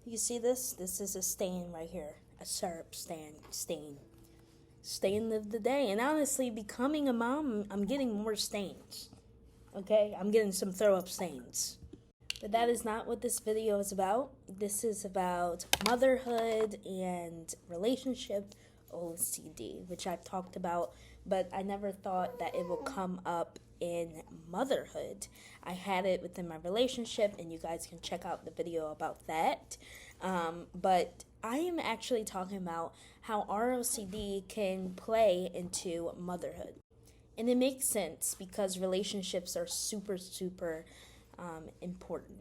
You see this? This is a stain right here. A syrup stain. Stain of the day. And honestly, becoming a mom, I'm getting more stains. Okay? I'm getting some throw up stains. But that is not what this video is about. This is about motherhood and relationship OCD, which I've talked about, but I never thought that it will come up in motherhood. I had it within my relationship, and you guys can check out the video about that. But I am actually talking about how ROCD can play into motherhood. And it makes sense because relationships are super important.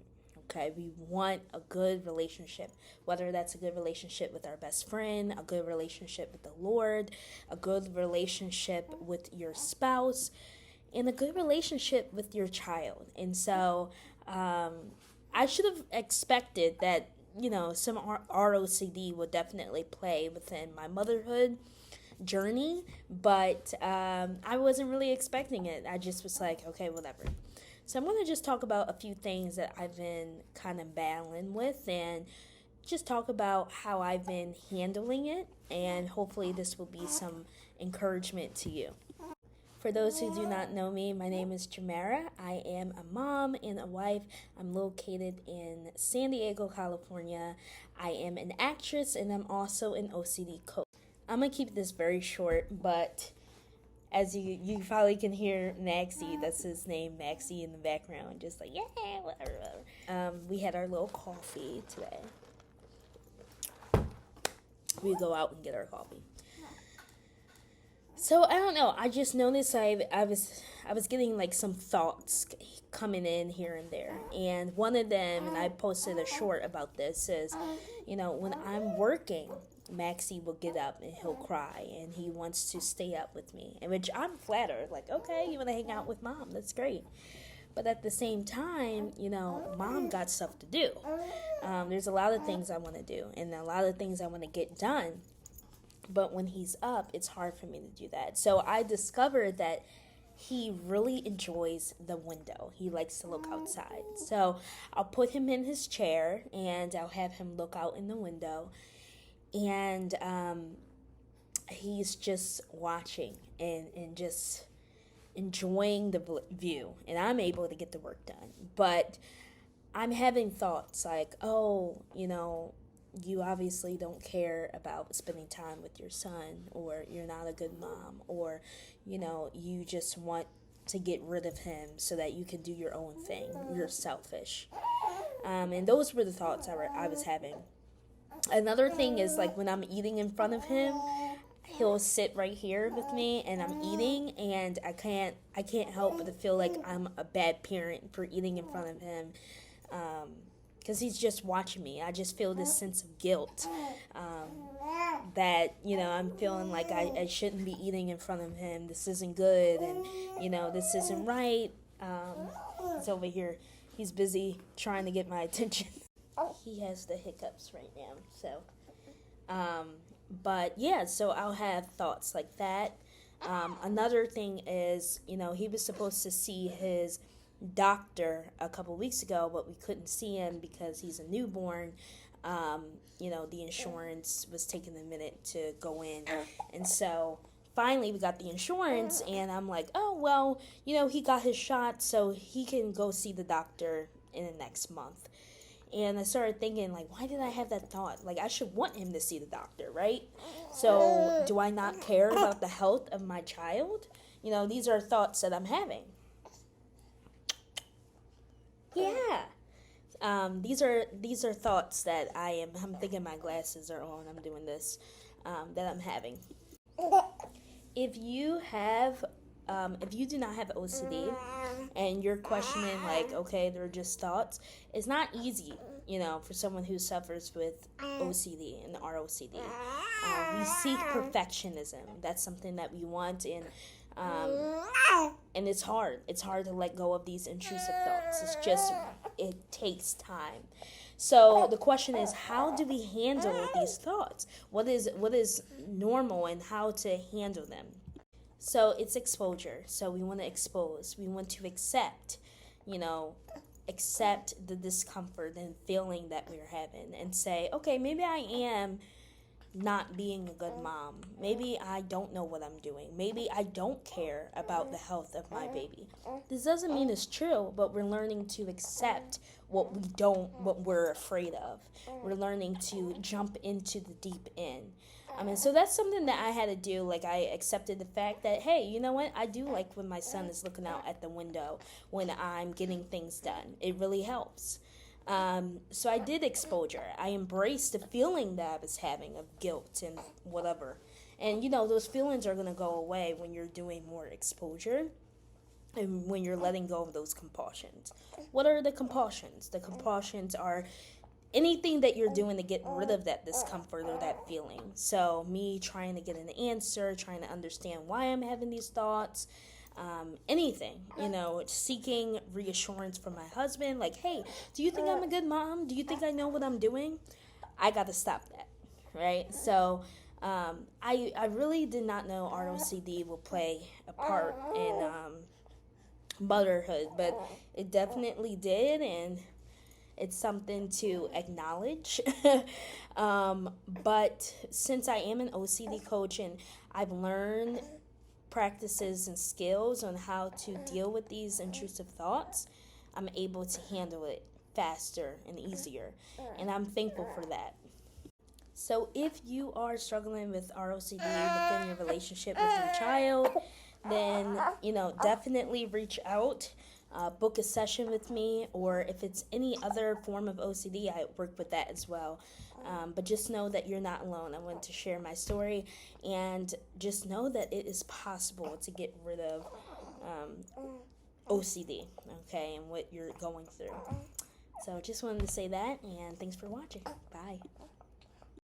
Okay, we want a good relationship, whether that's a good relationship with our best friend, a good relationship with the Lord, a good relationship with your spouse, and a good relationship with your child. And so I should have expected that, some ROCD would definitely play within my motherhood journey, but I wasn't really expecting it. I just was like, okay, whatever. So I'm going to just talk about a few things that I've been kind of battling with and just talk about how I've been handling it, and hopefully this will be some encouragement to you. For those who do not know me, my name is Jamara. I am a mom and a wife. I'm located in San Diego, California. I am an actress, and I'm also an OCD coach. I'm going to keep this very short, but as you probably can hear Maxie, that's his name, Maxie, in the background, just like, yeah, whatever. We had our little coffee today. We go out and get our coffee. So I don't know. I just noticed I was getting like some thoughts coming in here and there, and one of them, and I posted a short about this, is, when I'm working, Maxie will get up and he'll cry and he wants to stay up with me, and which I'm flattered, like, okay, you want to hang out with mom, that's great. But at the same time, mom got stuff to do. There's a lot of things I want to do and a lot of things I want to get done, but when he's up, it's hard for me to do that. So I discovered that he really enjoys the window. He likes to look outside. So I'll put him in his chair and I'll have him look out in the window, and he's just watching and just enjoying the view, and I'm able to get the work done. But I'm having thoughts like, oh, you obviously don't care about spending time with your son, or you're not a good mom, or you just want to get rid of him so that you can do your own thing. You're selfish. And those were the thoughts I was having. Another thing is, like, when I'm eating in front of him, he'll sit right here with me and I'm eating, and I can't help but to feel like I'm a bad parent for eating in front of him, because he's just watching me. I just feel this sense of guilt, that I'm feeling like I shouldn't be eating in front of him. This isn't good, and this isn't right. He's over here, he's busy trying to get my attention. He has the hiccups right now, so but yeah, so I'll have thoughts like that. Another thing is, he was supposed to see his doctor a couple weeks ago, but we couldn't see him because he's a newborn. The insurance was taking a minute to go in, and so finally we got the insurance, and I'm like, oh, well, he got his shot, so he can go see the doctor in the next month. And I started thinking, like, why did I have that thought? Like, I should want him to see the doctor, right? So do I not care about the health of my child? These are thoughts that I'm having. Yeah. These are thoughts that I'm thinking. My glasses are on. I'm doing this, that I'm having. If you do not have OCD and you're questioning, like, okay, they're just thoughts, it's not easy, for someone who suffers with OCD and ROCD. We seek perfectionism. That's something that we want, and it's hard. It's hard to let go of these intrusive thoughts. It takes time. So the question is, how do we handle these thoughts? What is normal, and how to handle them? So it's exposure. So we want to expose. We want to accept, accept the discomfort and feeling that we're having and say, okay, maybe I am not being a good mom. Maybe I don't know what I'm doing. Maybe I don't care about the health of my baby. This doesn't mean it's true, but we're learning to accept what we're afraid of. We're learning to jump into the deep end. So that's something that I had to do. Like, I accepted the fact that, hey, you know what? I do like when my son is looking out at the window when I'm getting things done. It really helps. So I did exposure. I embraced the feeling that I was having of guilt and whatever. And, those feelings are going to go away when you're doing more exposure and when you're letting go of those compulsions. What are the compulsions? The compulsions are anything that you're doing to get rid of that discomfort or that feeling. So me trying to get an answer, trying to understand why I'm having these thoughts, anything, seeking reassurance from my husband, like, hey, do you think I'm a good mom? Do you think I know what I'm doing? I got to stop that, right? So I really did not know ROCD will play a part in motherhood, but it definitely did, and it's something to acknowledge. But since I am an OCD coach and I've learned practices and skills on how to deal with these intrusive thoughts, I'm able to handle it faster and easier. And I'm thankful for that. So if you are struggling with ROCD within your relationship with your child, then, definitely reach out. Book a session with me, or if it's any other form of OCD, I work with that as well. But just know that you're not alone. I wanted to share my story, and just know that it is possible to get rid of OCD, okay, and what you're going through. So just wanted to say that, and thanks for watching. Bye.